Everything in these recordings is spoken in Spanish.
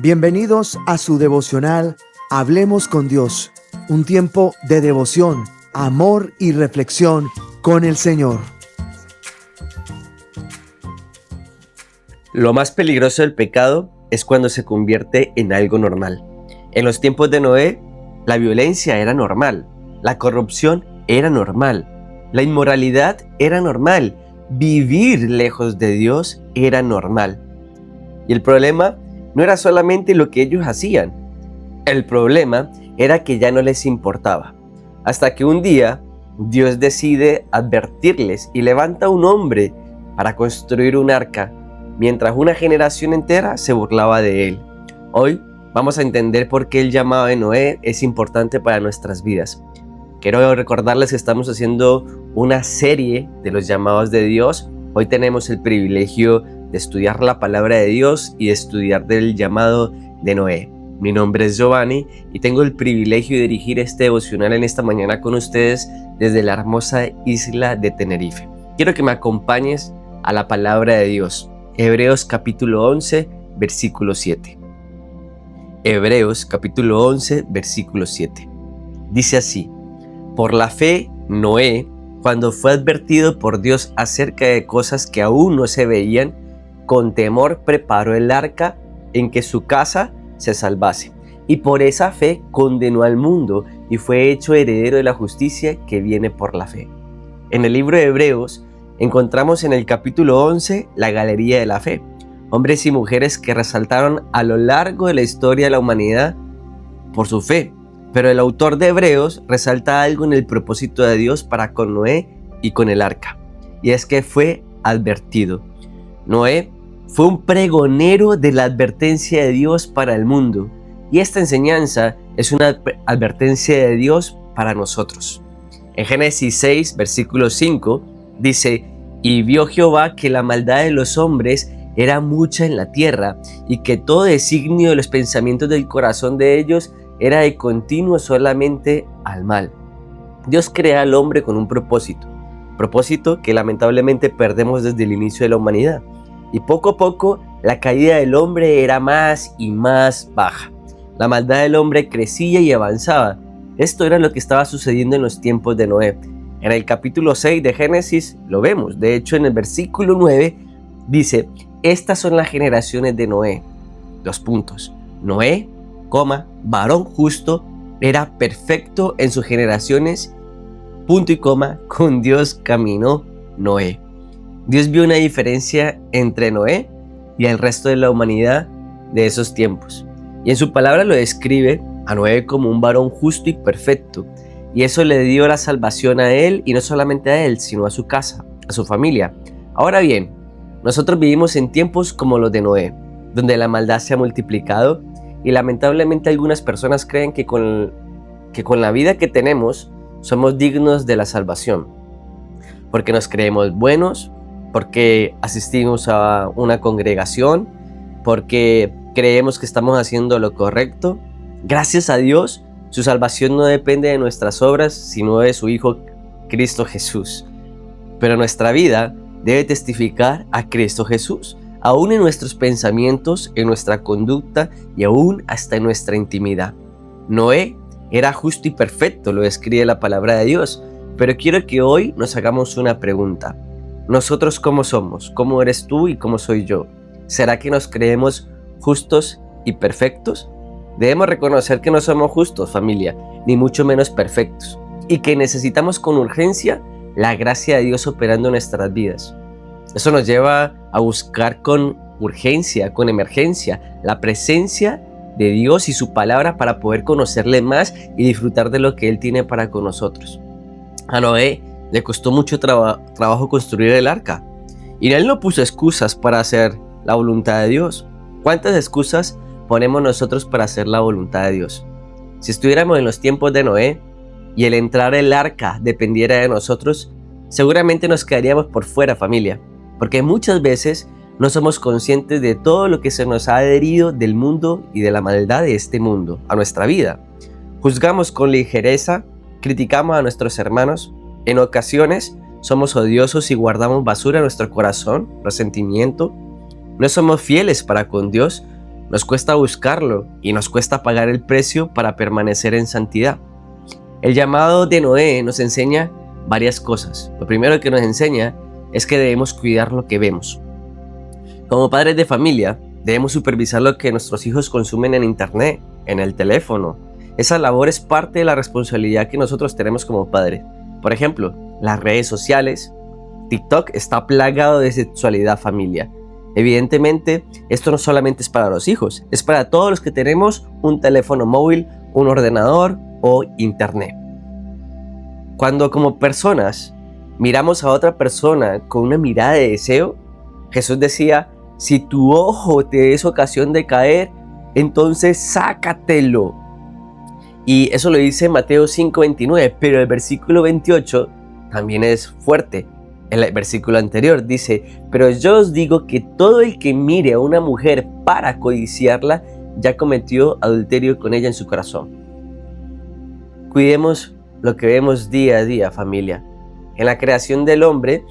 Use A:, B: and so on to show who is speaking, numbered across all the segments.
A: Bienvenidos a su devocional Hablemos con Dios, un tiempo de devoción, amor y reflexión con el Señor.
B: Lo más peligroso del pecado es cuando se convierte en algo normal. En los tiempos de Noé, la violencia era normal, la corrupción era normal, la inmoralidad era normal, vivir lejos de Dios era normal. Y el problema no era solamente lo que ellos hacían, el problema era que ya no les importaba. Hasta que un día Dios decide advertirles y levanta un hombre para construir un arca, mientras una generación entera se burlaba de él. Hoy vamos a entender por qué el llamado de Noé es importante para nuestras vidas. Quiero recordarles que estamos haciendo una serie de los llamados de Dios. Hoy tenemos el privilegio de estudiar la palabra de Dios y de estudiar del llamado de Noé. Mi nombre es Giovanni y tengo el privilegio de dirigir este devocional en esta mañana con ustedes desde la hermosa isla de Tenerife. Quiero que me acompañes a la palabra de Dios. Hebreos capítulo 11, versículo 7. Hebreos capítulo 11, versículo 7. Dice así: por la fe, Noé, cuando fue advertido por Dios acerca de cosas que aún no se veían, con temor preparó el arca en que su casa se salvase. Y por esa fe condenó al mundo y fue hecho heredero de la justicia que viene por la fe. En el libro de Hebreos encontramos en el capítulo 11 la galería de la fe. Hombres y mujeres que resaltaron a lo largo de la historia de la humanidad por su fe. Pero el autor de Hebreos resalta algo en el propósito de Dios para con Noé y con el arca. Y es que fue advertido. Noé fue un pregonero de la advertencia de Dios para el mundo. Y esta enseñanza es una advertencia de Dios para nosotros. En Génesis 6, versículo 5, dice: y vio Jehová que la maldad de los hombres era mucha en la tierra, y que todo designio de los pensamientos del corazón de ellos era de continuo solamente al mal. Dios crea al hombre con un propósito que lamentablemente perdemos desde el inicio de la humanidad. Y poco a poco la caída del hombre era más y más baja. La maldad del hombre crecía y avanzaba. Esto era lo que estaba sucediendo en los tiempos de Noé. En el capítulo 6 de Génesis lo vemos. De hecho, en el versículo 9 dice: estas son las generaciones de Noé. Noé, varón justo, era perfecto en sus generaciones, con Dios caminó Noé. Dios vio una diferencia entre Noé y el resto de la humanidad de esos tiempos. Y en su palabra lo describe a Noé como un varón justo y perfecto. Y eso le dio la salvación a él, y no solamente a él, sino a su casa, a su familia. Ahora bien, nosotros vivimos en tiempos como los de Noé, donde la maldad se ha multiplicado. Y lamentablemente algunas personas creen que con la vida que tenemos somos dignos de la salvación. Porque nos creemos buenos, porque asistimos a una congregación, porque creemos que estamos haciendo lo correcto. Gracias a Dios, su salvación no depende de nuestras obras, sino de su Hijo Cristo Jesús. Pero nuestra vida debe testificar a Cristo Jesús, aún en nuestros pensamientos, en nuestra conducta y aún hasta en nuestra intimidad. Noé era justo y perfecto, lo describe la palabra de Dios. Pero quiero que hoy nos hagamos una pregunta. ¿Nosotros cómo somos? ¿Cómo eres tú y cómo soy yo? ¿Será que nos creemos justos y perfectos? Debemos reconocer que no somos justos, familia, ni mucho menos perfectos, y que necesitamos con urgencia la gracia de Dios operando en nuestras vidas. Eso nos lleva a buscar con urgencia, con emergencia, la presencia de Dios y su palabra para poder conocerle más y disfrutar de lo que Él tiene para con nosotros. A Noé le costó mucho trabajo construir el arca, y él no puso excusas para hacer la voluntad de Dios. ¿Cuántas excusas ponemos nosotros para hacer la voluntad de Dios? Si estuviéramos en los tiempos de Noé y el entrar el arca dependiera de nosotros, seguramente nos quedaríamos por fuera, familia, porque muchas veces no somos conscientes de todo lo que se nos ha adherido del mundo y de la maldad de este mundo a nuestra vida. Juzgamos con ligereza, criticamos a nuestros hermanos. En ocasiones somos odiosos y guardamos basura en nuestro corazón, resentimiento. No somos fieles para con Dios. nos cuesta buscarlo y nos cuesta pagar el precio para permanecer en santidad. El llamado de Noé nos enseña varias cosas. Lo primero que nos enseña es que debemos cuidar lo que vemos. Como padres de familia, debemos supervisar lo que nuestros hijos consumen en internet, en el teléfono. Esa labor es parte de la responsabilidad que nosotros tenemos como padres. Por ejemplo, las redes sociales. TikTok está plagado de sexualidad, familia. Evidentemente, esto no solamente es para los hijos, es para todos los que tenemos un teléfono móvil, un ordenador o internet. Cuando como personas miramos a otra persona con una mirada de deseo, Jesús decía, si tu ojo te es ocasión de caer, entonces sácatelo. Y eso lo dice Mateo 5:29, pero el versículo 28 también es fuerte. El versículo anterior dice, pero yo os digo que todo el que mire a una mujer para codiciarla, ya cometió adulterio con ella en su corazón. Cuidemos lo que vemos día a día, familia. En la creación del hombre,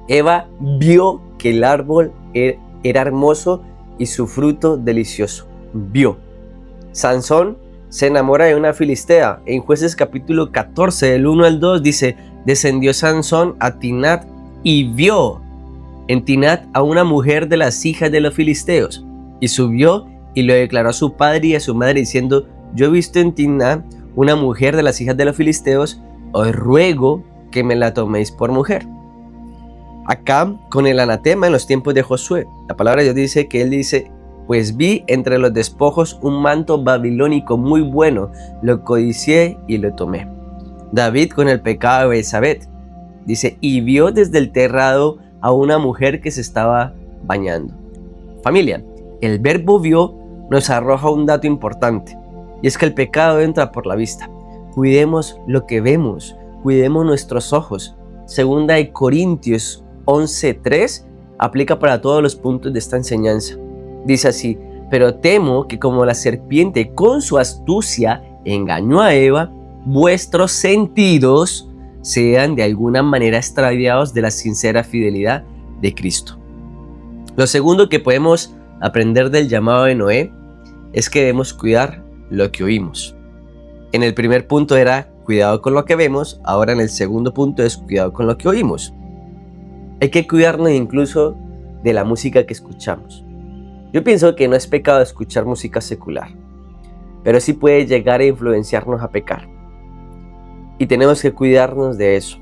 B: Eva vio que el árbol era hermoso y su fruto delicioso. Vio. Sansón se enamora de una filistea. En Jueces capítulo 14, del 1 al 2, dice, descendió Sansón a Timnat y vio en Timnat a una mujer de las hijas de los filisteos. Y subió y lo declaró a su padre y a su madre diciendo, yo he visto en Timnat una mujer de las hijas de los filisteos, os ruego que me la toméis por mujer. Acá, con el anatema en los tiempos de Josué, la palabra de Dios dice que él dice, pues vi entre los despojos un manto babilónico muy bueno, lo codicié y lo tomé. David con el pecado de Betsabé, dice, y vio desde el terrado a una mujer que se estaba bañando. Familia, el verbo vio nos arroja un dato importante, y es que el pecado entra por la vista. Cuidemos lo que vemos, cuidemos nuestros ojos. Segunda de Corintios 11:3 aplica para todos los puntos de esta enseñanza. Dice así, pero temo que como la serpiente con su astucia engañó a Eva, vuestros sentidos sean de alguna manera extraviados de la sincera fidelidad de Cristo. Lo segundo que podemos aprender del llamado de Noé es que debemos cuidar lo que oímos. En el primer punto era cuidado con lo que vemos, ahora en el segundo punto es cuidado con lo que oímos. Hay que cuidarnos incluso de la música que escuchamos. Yo pienso que no es pecado escuchar música secular, pero sí puede llegar a influenciarnos a pecar. Y tenemos que cuidarnos de eso.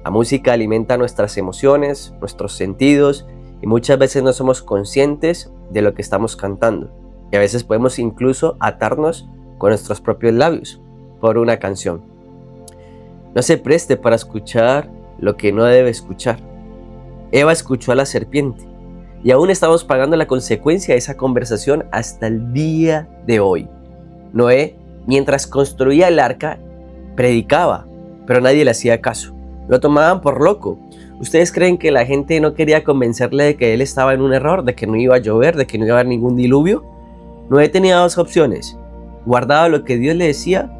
B: La música alimenta nuestras emociones, nuestros sentidos, y muchas veces no somos conscientes de lo que estamos cantando. Y a veces podemos incluso atarnos con nuestros propios labios por una canción. No se preste para escuchar lo que no debe escuchar. Eva escuchó a la serpiente y aún estamos pagando la consecuencia de esa conversación hasta el día de hoy. Noé, mientras construía el arca, predicaba, pero nadie le hacía caso. Lo tomaban por loco. ¿Ustedes creen que la gente no quería convencerle de que él estaba en un error, de que no iba a llover, de que no iba a haber ningún diluvio? Noé tenía dos opciones: guardaba lo que Dios le decía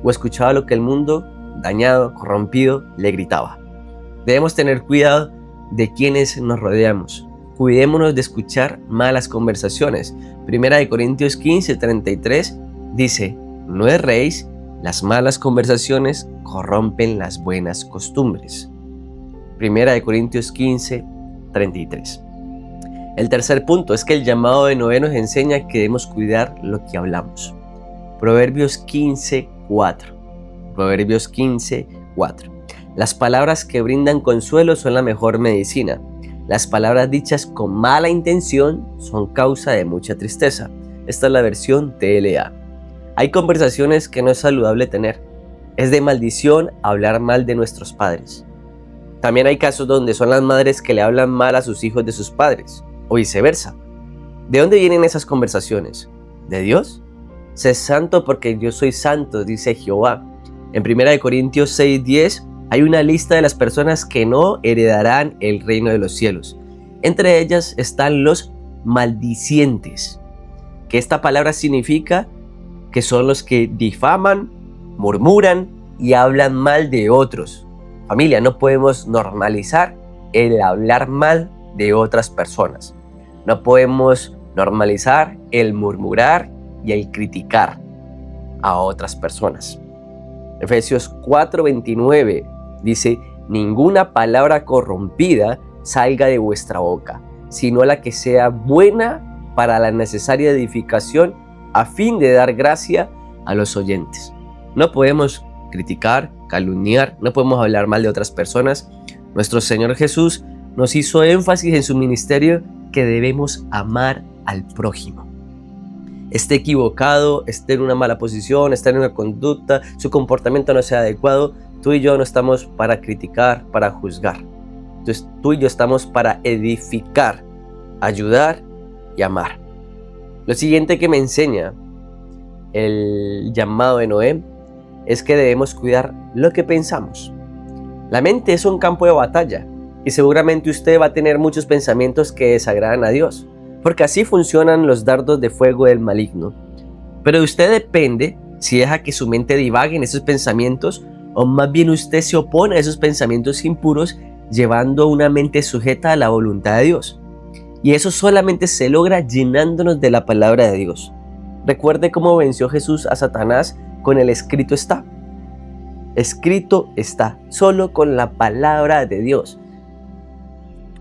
B: o escuchaba lo que el mundo, dañado, corrompido, le gritaba. Debemos tener cuidado de quienes nos rodeamos. Cuidémonos de escuchar malas conversaciones. Primera de Corintios 15:33 dice, no erréis, las malas conversaciones corrompen las buenas costumbres. Primera de Corintios 15:33. El tercer punto es que el llamado de Noé nos enseña que debemos cuidar lo que hablamos. Proverbios 15:4. Proverbios 15:4. Las palabras que brindan consuelo son la mejor medicina. Las palabras dichas con mala intención son causa de mucha tristeza. Esta es la versión TLA. Hay conversaciones que no es saludable tener. Es de maldición hablar mal de nuestros padres. También hay casos donde son las madres que le hablan mal a sus hijos de sus padres, o viceversa. ¿De dónde vienen esas conversaciones? ¿De Dios? Sé santo porque yo soy santo, dice Jehová. En 1 Corintios 6:10 hay una lista de las personas que no heredarán el reino de los cielos. Entre ellas están los maldicientes, que esta palabra significa que son los que difaman, murmuran y hablan mal de otros. Familia, no podemos normalizar el hablar mal de otras personas. No podemos normalizar el murmurar y el criticar a otras personas. Efesios 4:29 dice: ninguna palabra corrompida salga de vuestra boca, sino la que sea buena para la necesaria edificación, a fin de dar gracia a los oyentes. No podemos criticar, calumniar, no podemos hablar mal de otras personas. Nuestro Señor Jesús nos hizo énfasis en su ministerio que debemos amar al prójimo. Esté equivocado, esté en una mala posición, esté en una conducta, su comportamiento no sea adecuado, tú y yo no estamos para criticar, para juzgar. Entonces tú y yo estamos para edificar, ayudar y amar. Lo siguiente que me enseña el llamado de Noé es que debemos cuidar lo que pensamos. La mente es un campo de batalla y seguramente usted va a tener muchos pensamientos que desagradan a Dios, porque así funcionan los dardos de fuego del maligno. Pero de usted depende si deja que su mente divague en esos pensamientos o más bien usted se opone a esos pensamientos impuros llevando una mente sujeta a la voluntad de Dios. Y eso solamente se logra llenándonos de la palabra de Dios. Recuerde cómo venció Jesús a Satanás con el escrito está. Escrito está, solo con la palabra de Dios.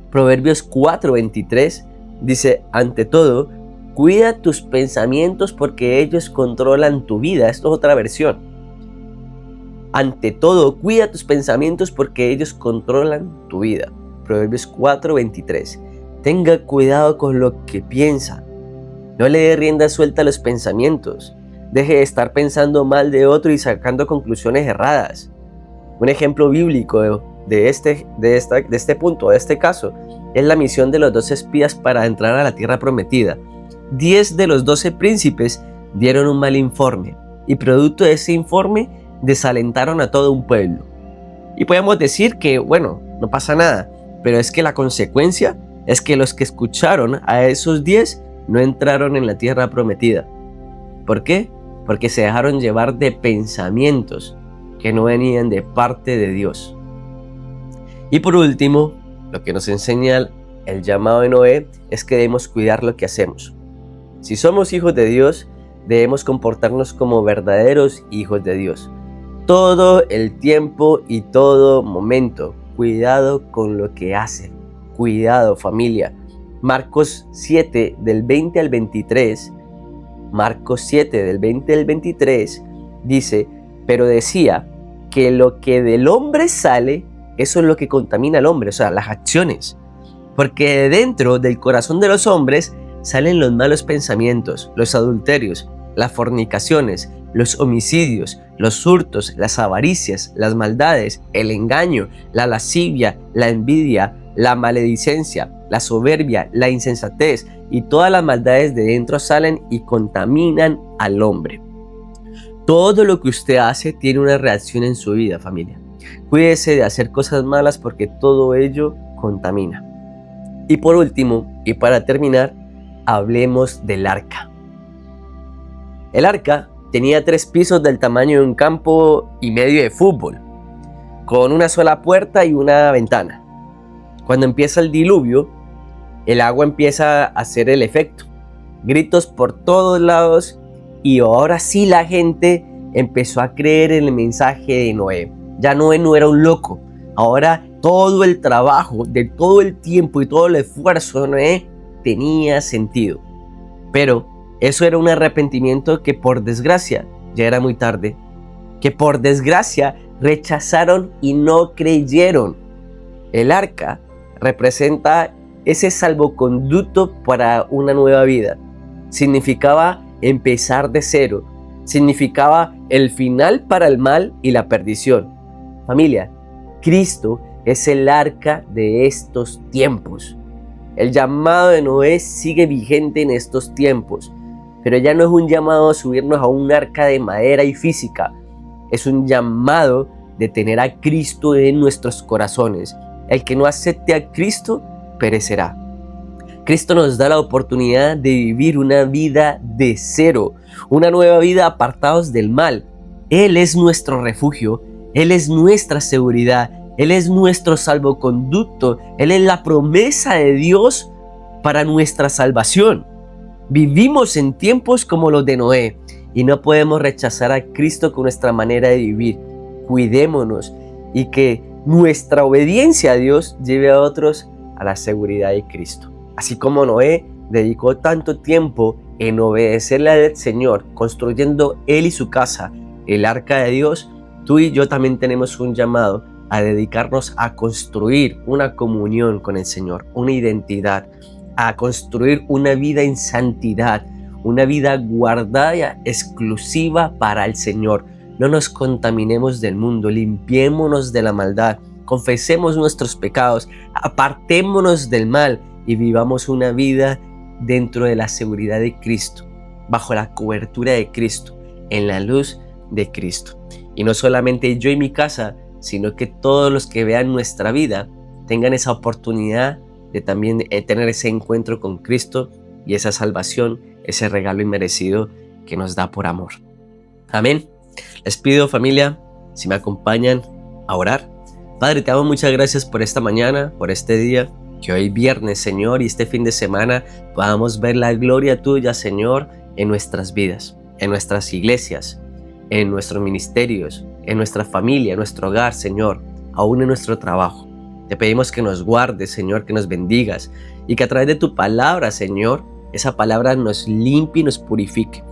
B: Proverbios 4:23 dice: ante todo, cuida tus pensamientos porque ellos controlan tu vida. Esto es otra versión. Ante todo, cuida tus pensamientos porque ellos controlan tu vida. Proverbios 4:23. Tenga cuidado con lo que piensa. No le dé rienda suelta a los pensamientos. Deje de estar pensando mal de otro y sacando conclusiones erradas. Un ejemplo bíblico de este punto, de este caso, es la misión de los 12 espías para entrar a la tierra prometida. 10 de los 12 príncipes dieron un mal informe y producto de ese informe desalentaron a todo un pueblo. Y podemos decir que, bueno, no pasa nada, pero es que la consecuencia es que los que escucharon a esos 10 no entraron en la tierra prometida. ¿Por qué? Porque se dejaron llevar de pensamientos que no venían de parte de Dios. Y por último, lo que nos enseña el llamado de Noé es que debemos cuidar lo que hacemos. Si somos hijos de Dios, debemos comportarnos como verdaderos hijos de Dios. Todo el tiempo y todo momento. Cuidado con lo que hacen. Cuidado, familia. Marcos 7 del 20 al 23. Marcos 7 del 20 al 23 dice: pero decía que lo que del hombre sale, eso es lo que contamina al hombre, o sea, las acciones. Porque de dentro del corazón de los hombres salen los malos pensamientos, los adulterios, las fornicaciones, los homicidios, los hurtos, las avaricias, las maldades, el engaño, la lascivia, la envidia, la maledicencia, la soberbia, la insensatez y todas las maldades de dentro salen y contaminan al hombre. Todo lo que usted hace tiene una reacción en su vida, familia. Cuídese de hacer cosas malas porque todo ello contamina. Y por último, y para terminar, hablemos del arca. El arca tenía 3 pisos del tamaño de un campo y medio de fútbol, con una sola puerta y una ventana. Cuando empieza el diluvio, el agua empieza a hacer el efecto. Gritos por todos lados y ahora sí la gente empezó a creer en el mensaje de Noé. Ya Noé no era un loco. Ahora todo el trabajo de todo el tiempo y todo el esfuerzo de Noé tenía sentido. Pero eso era un arrepentimiento que por desgracia ya era muy tarde. Que por desgracia rechazaron y no creyeron. El arca representa ese salvoconducto para una nueva vida. Significaba empezar de cero. Significaba el final para el mal y la perdición. Familia, Cristo es el arca de estos tiempos. El llamado de Noé sigue vigente en estos tiempos, pero ya no es un llamado a subirnos a un arca de madera y física. Es un llamado de tener a Cristo en nuestros corazones. El que no acepte a Cristo perecerá. Cristo nos da la oportunidad de vivir una vida de cero, una nueva vida apartados del mal. Él es nuestro refugio, Él es nuestra seguridad, Él es nuestro salvoconducto, Él es la promesa de Dios para nuestra salvación. Vivimos en tiempos como los de Noé y no podemos rechazar a Cristo con nuestra manera de vivir. Cuidémonos y que nuestra obediencia a Dios lleve a otros a la seguridad de Cristo. Así como Noé dedicó tanto tiempo en obedecerle al Señor, construyendo él y su casa el arca de Dios, tú y yo también tenemos un llamado a dedicarnos a construir una comunión con el Señor, una identidad, a construir una vida en santidad, una vida guardada exclusiva para el Señor. No nos contaminemos del mundo, limpiémonos de la maldad, confesemos nuestros pecados, apartémonos del mal y vivamos una vida dentro de la seguridad de Cristo, bajo la cobertura de Cristo, en la luz de Cristo. Y no solamente yo y mi casa, sino que todos los que vean nuestra vida tengan esa oportunidad de también tener ese encuentro con Cristo y esa salvación, ese regalo inmerecido que nos da por amor. Amén. Les pido, familia, si me acompañan a orar. Padre, te damos muchas gracias por esta mañana, por este día, que hoy viernes, Señor, y este fin de semana podamos ver la gloria tuya, Señor, en nuestras vidas, en nuestras iglesias, en nuestros ministerios, en nuestra familia, en nuestro hogar, Señor, aún en nuestro trabajo. Te pedimos que nos guardes, Señor, que nos bendigas y que a través de tu palabra, Señor, esa palabra nos limpie y nos purifique.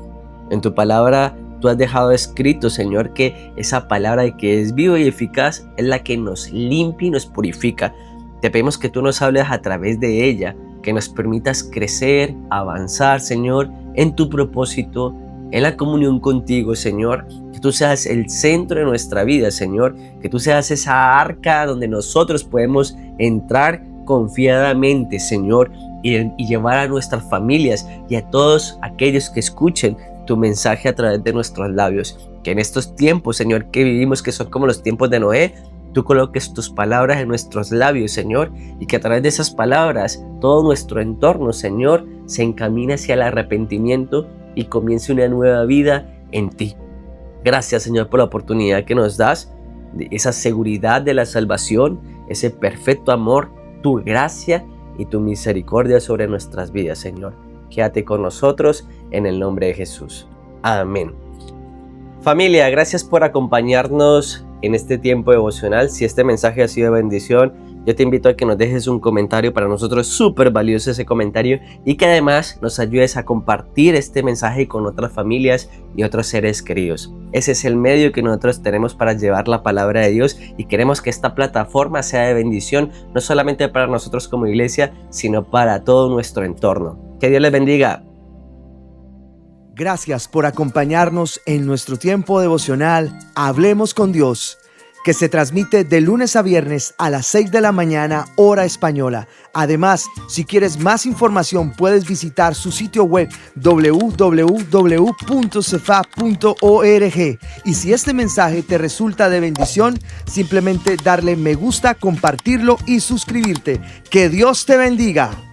B: En tu palabra tú has dejado escrito, Señor, que esa palabra que es viva y eficaz es la que nos limpia y nos purifica. Te pedimos que tú nos hables a través de ella, que nos permitas crecer, avanzar, Señor, en tu propósito, en la comunión contigo, Señor. Que tú seas el centro de nuestra vida, Señor. Que tú seas esa arca donde nosotros podemos entrar confiadamente, Señor, y llevar a nuestras familias y a todos aquellos que escuchen tu mensaje a través de nuestros labios. Que en estos tiempos, Señor, que vivimos, que son como los tiempos de Noé, tú coloques tus palabras en nuestros labios, Señor, y que a través de esas palabras todo nuestro entorno, Señor, se encamine hacia el arrepentimiento y comience una nueva vida en ti. Gracias, Señor, por la oportunidad que nos das, de esa seguridad de la salvación, ese perfecto amor, tu gracia y tu misericordia sobre nuestras vidas, Señor. Quédate con nosotros en el nombre de Jesús. Amén. Familia, gracias por acompañarnos en este tiempo devocional. Si este mensaje ha sido de bendición, yo te invito a que nos dejes un comentario. Para nosotros es súper valioso ese comentario y que además nos ayudes a compartir este mensaje con otras familias y otros seres queridos. Ese es el medio que nosotros tenemos para llevar la palabra de Dios y queremos que esta plataforma sea de bendición, no solamente para nosotros como iglesia, sino para todo nuestro entorno. Que Dios les bendiga.
A: Gracias por acompañarnos en nuestro tiempo devocional Hablemos con Dios, que se transmite de lunes a viernes a las 6 de la mañana, hora española. Además, si quieres más información, puedes visitar su sitio web www.cefa.org. Y si este mensaje te resulta de bendición, simplemente darle me gusta, compartirlo y suscribirte. ¡Que Dios te bendiga!